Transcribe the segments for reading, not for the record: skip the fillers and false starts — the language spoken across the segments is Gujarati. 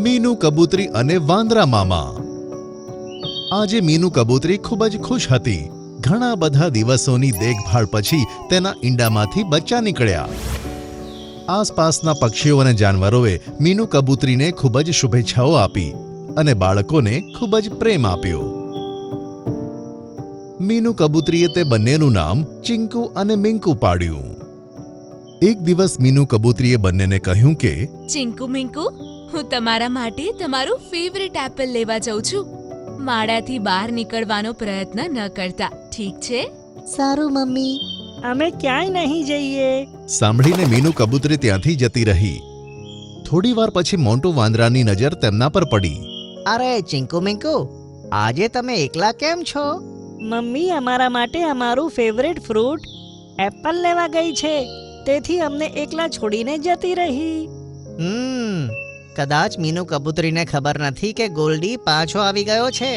મીનુ કબૂતરી અને વાંદરા મામા. આજે મીનુ કબૂતરી ખૂબ જ ખુશ હતી. ઘણા બધા દિવસોની દેખભાળ પછી તેના ઈંડામાંથી બચ્ચા નીકળ્યા. આસપાસના પક્ષીઓ અને જાનવરોએ મીનુ કબૂતરીને ખૂબ જ શુભેચ્છાઓ આપી અને બાળકોને ખૂબ જ પ્રેમ આપ્યો. મીનુ કબૂતરીએ તે બંનેનું નામ ચિંકુ અને મિંકુ પાડ્યું. એક દિવસ મીનુ કબૂતરીએ બંનેને કહ્યું કે, ચિંકુ મિંકુ, હું તમારા માટે તમારું ફેવરિટ એપલ લેવા જાઉં છું. માળાથી બહાર નીકળવાનો પ્રયત્ન ન કરતા, ઠીક છે? સારું મમ્મી. અમે ક્યાંય નહીં જઈએ. સાંભળીને મીનુ કબૂતરી ત્યાંથી જતી રહી. થોડી વાર પછી મોન્ટુ વાંદરાની નજર તેમના પર પડી. અરે ચિંકુ મિંકુ, આજે તમે એકલા કેમ છો? મમ્મી અમારા માટે અમારું ફેવરેટ ફ્રૂટ એપલ લેવા ગઈ છે, તેથી અમને એકલા છોડીને જતી રહી. કદાચ મીનુ કબૂતરીને ખબર નથી કે ગોલ્ડી પાછો આવી ગયો છે.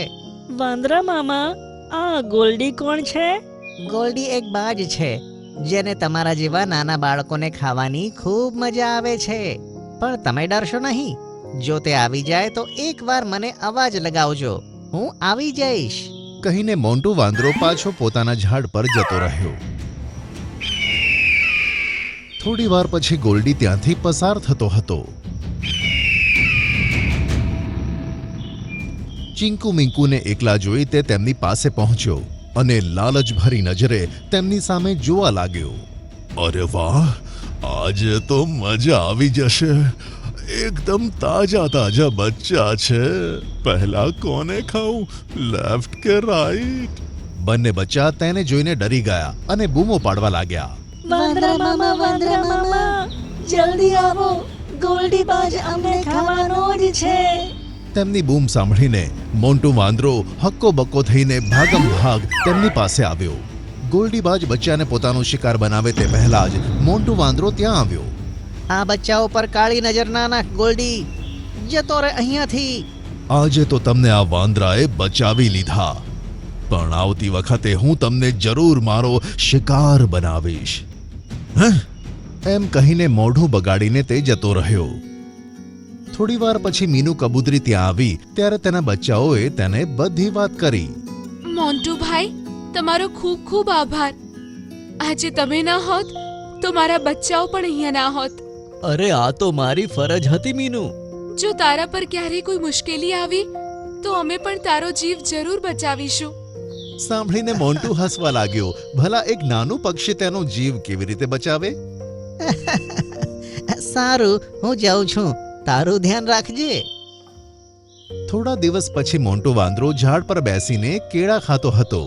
વાંદરા મામા, આ ગોલ્ડી કોણ છે? ગોલ્ડી એક બાજ છે જેને તમારા જેવા નાના બાળકોને ખાવાની ખૂબ મજા આવે છે. પણ તમે ડરશો નહીં. જો તે આવી જાય તો એકવાર મને અવાજ લગાવજો, હું આવી જઈશ. કહીને મોન્ટુ વાંદરો પાછો પોતાના ઝાડ પર જતો રહ્યો. થોડી વાર પછી ગોલ્ડી ત્યાંથી પસાર થતો હતો. ચિંકુ મિંકુને એકલા જોઈ તે તેમની પાસે પહોંચ્યો અને લાલચભરી નજરે તેમની સામે જોવા લાગ્યો. અરે વાહ, આજે તો મજા આવી જશે. એકદમ તાજા તાજા બચ્ચા છે. પહેલા કોને ખાવું, લેફ્ટ કે રાઈટ? બંને બચ્ચા તેને જોઈને ડરી ગયા અને બૂમો પાડવા લાગ્યા. વાંદરા મામા, વાંદરા મામા, જલ્દી આવો, ગોલ્ડી બાજ અમને ખાવાનો જ છે. તેમની બૂમ સાંભળીને મોન્ટુ વાંદરો હક્કો બક્કો થઈને ભાગમ ભાગ તેમની પાસે આવ્યો. ગોલ્ડીબાજ બચ્ચાને પોતાનો શિકાર બનાવે તે પહેલા જ મોન્ટુ વાંદરો ત્યાં આવ્યો. આ બચ્ચાઓ પર કાળી નજર ના નાખ ગોલ્ડી, જતો રહે અહીંયાથી. આજે તો તમને આ વાંદરાએ બચાવી લીધા, પણ આવતી વખતે હું તમને જરૂર મારો શિકાર બનાવીશ. એમ કહીને મોઢું બગાડીને તે જતો રહ્યો. થોડી વાર પછી મીનુ કબૂતરી ત્યાં આવી ત્યારે તેના બચ્ચાઓએ તેને બધી વાત કરી. મોન્ટુ ભાઈ, તમારો ખૂબ ખૂબ આભાર. આજે તમે ના હોત તો મારા બચ્ચાઓ પણ અહીંયા ના હોત. અરે આ તો મારી ફરજ હતી મીનુ. જો તારા પર ક્યારેય કોઈ મુશ્કેલી આવી તો અમે પણ તારો જીવ જરૂર બચાવીશું. સાંભળીને મોન્ટુ હસવા લાગ્યો. ભલા એક નાનું પક્ષી તેનો જીવ કેવી રીતે બચાવે? સારું, હું જાઉં છું. તારું ધ્યાન રાખજે. થોડા દિવસ પછી મોન્ટુ વાંદરો ઝાડ પર બેસીને કેળા ખાતો હતો.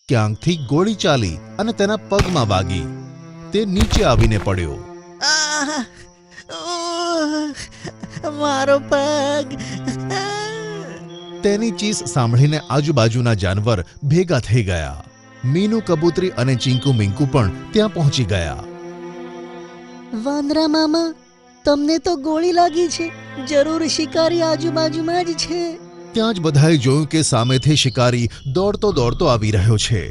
ક્યાંકથી ગોળી ચાલી અને તેના પગમાં વાગી. તે નીચે આવીને પડ્યો. આહ! મારો પગ! તેની ચીસ સાંભળીને આજુબાજુના જાનવર ભેગા થઈ ગયા. મીનુ કબૂતરી અને ચિંકુ મિંકુ પણ ત્યાં પહોંચી ગયા. વાંદરા મામા, તમને તો ગોળી લાગી છે. જરૂર શિકારી આજુબાજુમાં જ છે. ત્યાં જ બધાએ જોયું કે સામેથી શિકારી દોડતો દોડતો આવી રહ્યો છે.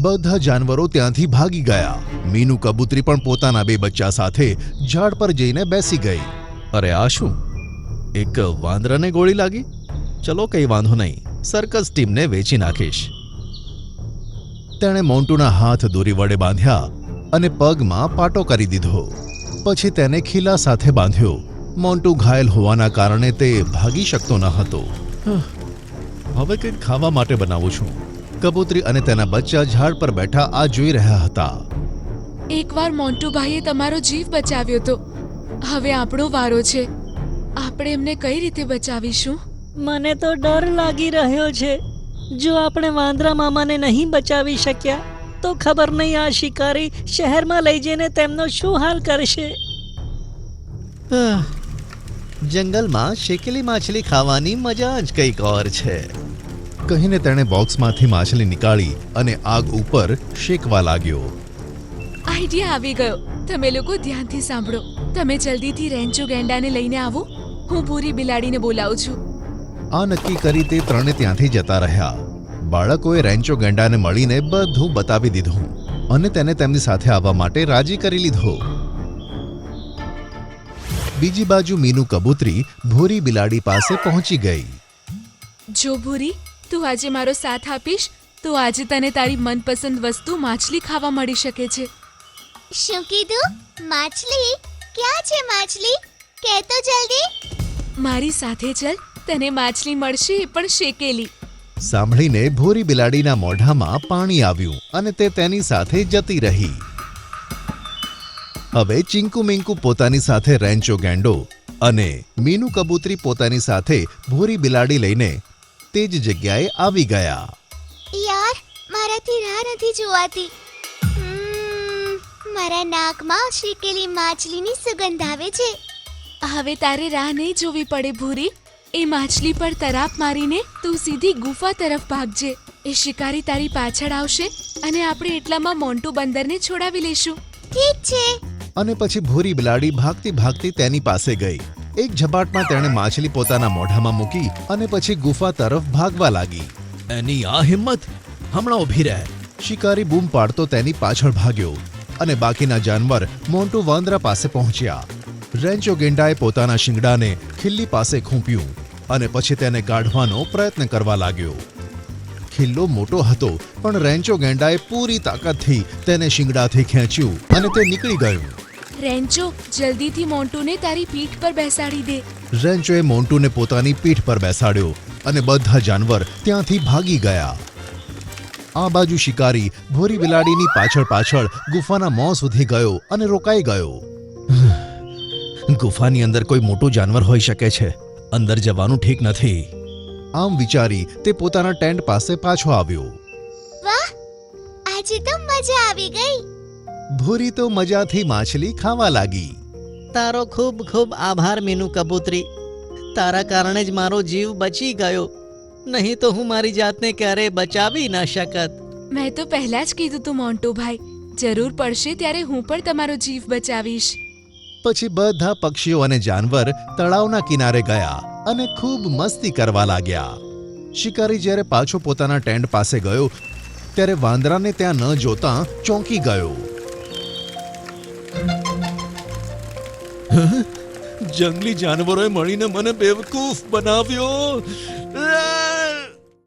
બધા જાનવરો ત્યાંથી ભાગી ગયા. મીનુ કબૂતરી પણ પોતાના બે બચ્ચા સાથે ઝાડ પર જઈને બેસી ગઈ. અરે આ શું? એક વાંદરાને ગોળી લાગી? ચલો કઈ વાંધો નહીં, સર્કસ ટીમને વેચી નાખીશ. તેણે મોન્ટુના હાથ દોરી વડે બાંધ્યા અને પગમાં પાટો કરી દીધો. પછી તેને ખીલા સાથે બાંધ્યો. મોન્ટુ ઘાયલ હોવાના કારણે તે ભાગી શકતો ન હતો. હવે કંઈક ખાવા માટે બનાવું છું. કબૂતરી અને તેના બચ્ચા ઝાડ પર બેઠા આ જોઈ રહ્યા હતા. એકવાર મોન્ટુ ભાઈએ તમારો જીવ બચાવ્યો તો હવે આપણો વારો છે. આપણે એમને કઈ રીતે બચાવીશું? મને તો ડર લાગી રહ્યો છે. જો આપણે વાંદરા મામાને નહીં બચાવી શક્યા તો ખબર નહીં આ શિકારી શહેરમાં લઈ જઈને તેમનો શું હાલ કરશે. જંગલમાં શેકેલી માછલી ખાવાની મજા જ કંઈક ઓર છે. કહીને તેણે બોક્સમાંથી માછલી નીકાળી અને આગ ઉપર શેકવા લાગ્યો. આઈડિયા આવી ગયો. તમે લોકો ધ્યાનથી સાંભળો. તમે જલ્દીથી રેન્ચો ગેંડાને લઈને આવો. હું પૂરી બિલાડીને બોલાવું છું. આ નક્કી કરી તે ત્રણે ત્યાંથી જતા રહ્યા. બાળકોએ રેન્ચો ગેંડાને મળીને બધું બતાવી દીધું અને તેને તેમની સાથે આવવા માટે રાજી કરી લીધો. બીજી બાજુ મીનુ કબૂતરી ભૂરી બિલાડી પાસે પહોંચી ગઈ. જો ભૂરી, તું આજે મારો સાથ આપીશ તો આજે તને તારી મનપસંદ વસ્તુ માછલી ખાવા મળી શકે છે. શું કીધું? માછલી? ક્યાં છે માછલી? કહે તો જલ્દી. મારી સાથે ચલ, તને માછલી મળશે એ પણ શેકેલી. સાંભળીને ભૂરી બિલાડીના મોઢામાં પાણી આવ્યું અને તે તેની સાથે જતી રહી. હવે ચિંકુ મિંકુ પોતાની સાથે રેન્ચો ગેંડો અને મીનુ કબૂતરી પોતાની સાથે ભૂરી બિલાડી લઈને તે જ જગ્યાએ આવી ગયા. યાર, મારાથી રાહ નથી જોવાતી. મારા નાકમાં શેકેલી માછલીની સુગંધ આવે છે. હવે તારે રાહ નહીં જોવી પડે ભૂરી. એ માછલી પર તરાપ મારીને તું સીધી ગુફા તરફ ભાગજે. એ શિકારી તારી પાછળ આવશે અને આપણે એટલામાં મોન્ટુ બંદરને છોડાવી લેશું. ઠીક છે. અને પછી ભૂરી બિલાડી ભાગતી ભાગતી તેની પાસે ગઈ. એક ઝપાટમાં તેણે માછલી પોતાના મોઢામાં મૂકી અને પછી ગુફા તરફ ભાગવા લાગી. એની આ હિંમત! હમણાં ઊભી રહે! શિકારી બૂમ પાડતો તેની પાછળ ભાગ્યો અને બાકીના જાનવર મોન્ટુ વાંદરા પાસે પહોંચ્યા. રેન્ચો ગેંડાએ પોતાના શિંગડાને ખિલ્લી પાસે ખૂંપ્યું અને પછી તેને કાઢવાનો પ્રયત્ન કરવા લાગ્યો. ખિલ્લો મોટો હતો પણ રેન્ચો ગેંડાએ પૂરી તાકાતથી તેને શિંગડાથી ખેંચ્યું અને તે નીકળી ગયું. રેન્ચો, જલ્દીથી મોન્ટુને તારી પીઠ પર બેસાડી દે. રેન્ચોએ મોન્ટુને પોતાની પીઠ પર બેસાડ્યો અને બધા જાનવર ત્યાંથી ભાગી ગયા. આ બાજુ શિકારી ભૂરી બિલાડીની પાછળ પાછળ ગુફાના મોં સુધી ગયો અને રોકાઈ ગયો. ગુફાની અંદર કોઈ મોટું જાનવર હોઈ શકે છે. અંદર જવાનું ઠીક નથી. આમ વિચારી તે પોતાના ટેન્ટ પાસે પાછો આવ્યો. વાહ, આજે તો મજા આવી ગઈ. ભૂરી તો મજાથી માછલી ખાવા લાગી. તારો ખૂબ ખૂબ આભાર મીનુ કબૂતરી. તારા કારણે જ મારો જીવ બચી ગયો. નહીં તો હું મારી જાતને ક્યારેય બચાવી ન શકત. મેં તો પહેલા જ કીધું તું મોન્ટુ ભાઈ, જરૂર પડશે ત્યારે હું પણ તમારો જીવ બચાવીશ. પછી બધા પક્ષીઓ અને જાનવર તળાવના કિનારે ગયા અને ખૂબ મસ્તી કરવા લાગ્યા. શિકારી જ્યારે પાછો પોતાના ટેન્ટ પાસે ગયો ત્યારે વાંદરાને ત્યાં ન જોતા ચોંકી ગયો. જંગલી જાનવરોએ મળીને મને બેવકૂફ બનાવ્યો.